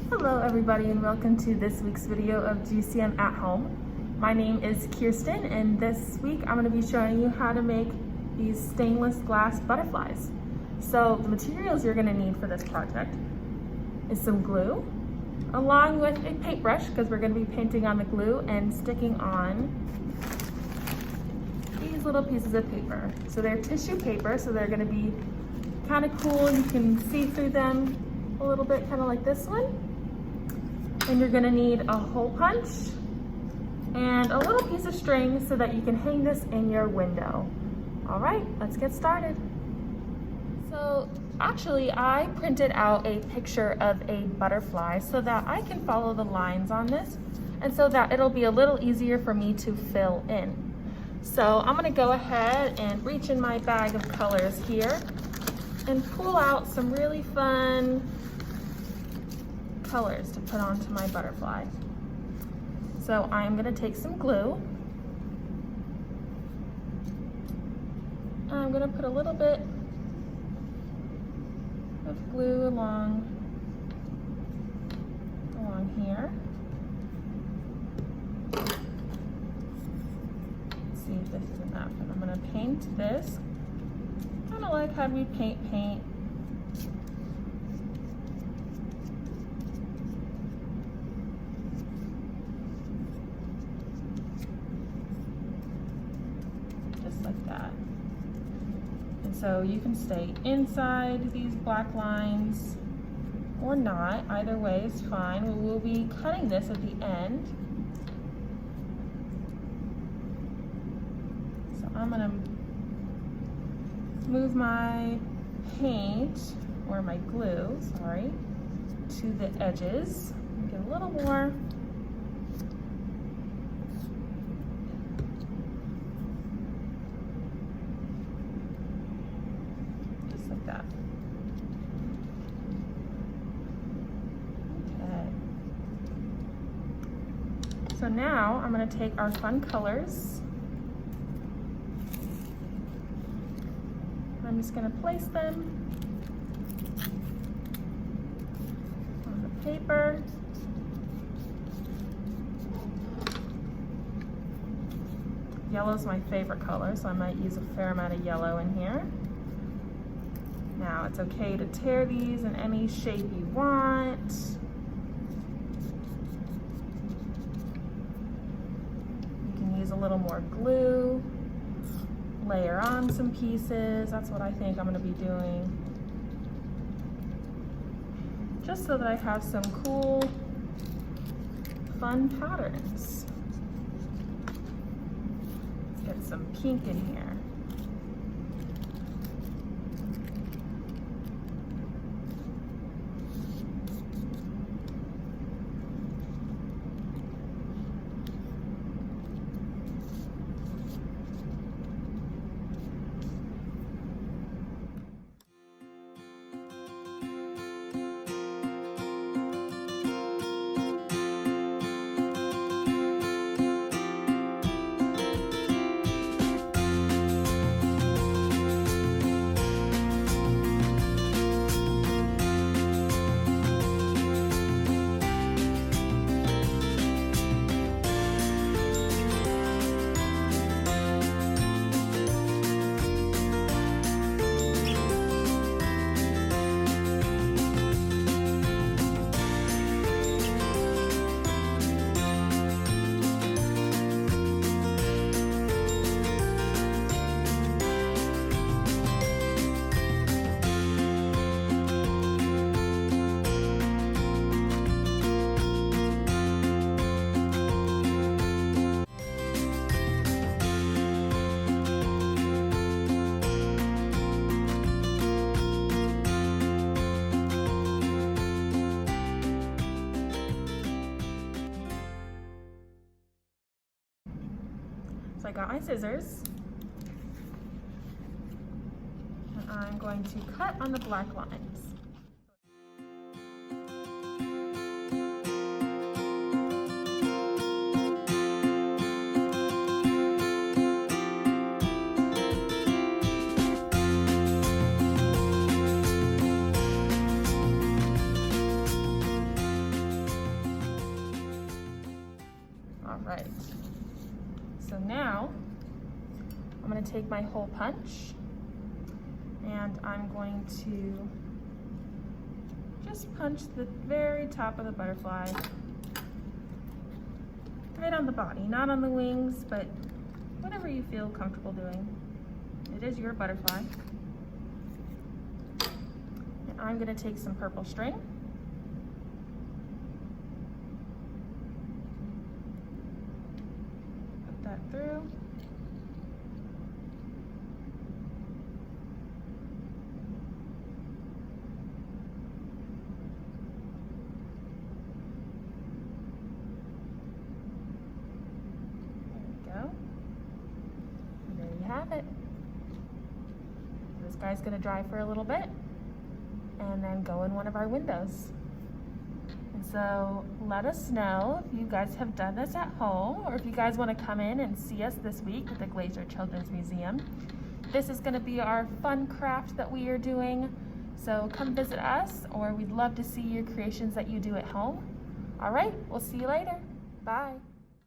Hello everybody and welcome to this week's video of GCM at home. My name is Kirsten and this week I'm going to be showing you how to make these stainless glass butterflies. So the materials you're going to need for this project is some glue along with a paintbrush because we're going to be painting on the glue and sticking on these little pieces of paper. So they're tissue paper, so they're going to be kind of cool. You can see through them a little bit, kind of like this one. And you're gonna need a hole punch and a little piece of string so that you can hang this in your window. All right, let's get started. So actually I printed out a picture of a butterfly so that I can follow the lines on this and so that it'll be a little easier for me to fill in. So I'm gonna go ahead and reach in my bag of colors here and pull out some really fun colors to put onto my butterfly. So I'm going to take some glue. I'm going to put a little bit of glue along here. Let's see if this is enough. And I'm going to paint this kind of like how we paint. Like that. And so you can stay inside these black lines or not. Either way is fine. We will be cutting this at the end. So I'm gonna move my paint or my glue, sorry, to the edges. Get a little more. Like that. Okay. So now I'm going to take our fun colors. I'm just going to place them on the paper. Yellow is my favorite color, so I might use a fair amount of yellow in here. Now it's okay to tear these in any shape you want. You can use a little more glue, layer on some pieces. That's what I think I'm gonna be doing. Just so that I have some cool, fun patterns. Let's get some pink in here. So I got my scissors, and I'm going to cut on the black lines. All right. So now I'm going to take my hole punch and I'm going to just punch the very top of the butterfly, right on the body, not on the wings, but whatever you feel comfortable doing. It is your butterfly. And I'm going to take some purple string. Put that through. Go. And there you have it. This guy's gonna dry for a little bit and then go in one of our windows. And so let us know if you guys have done this at home or if you guys wanna come in and see us this week at the Glazer Children's Museum. This is gonna be our fun craft that we are doing. So come visit us, or we'd love to see your creations that you do at home. All right, we'll see you later. Bye.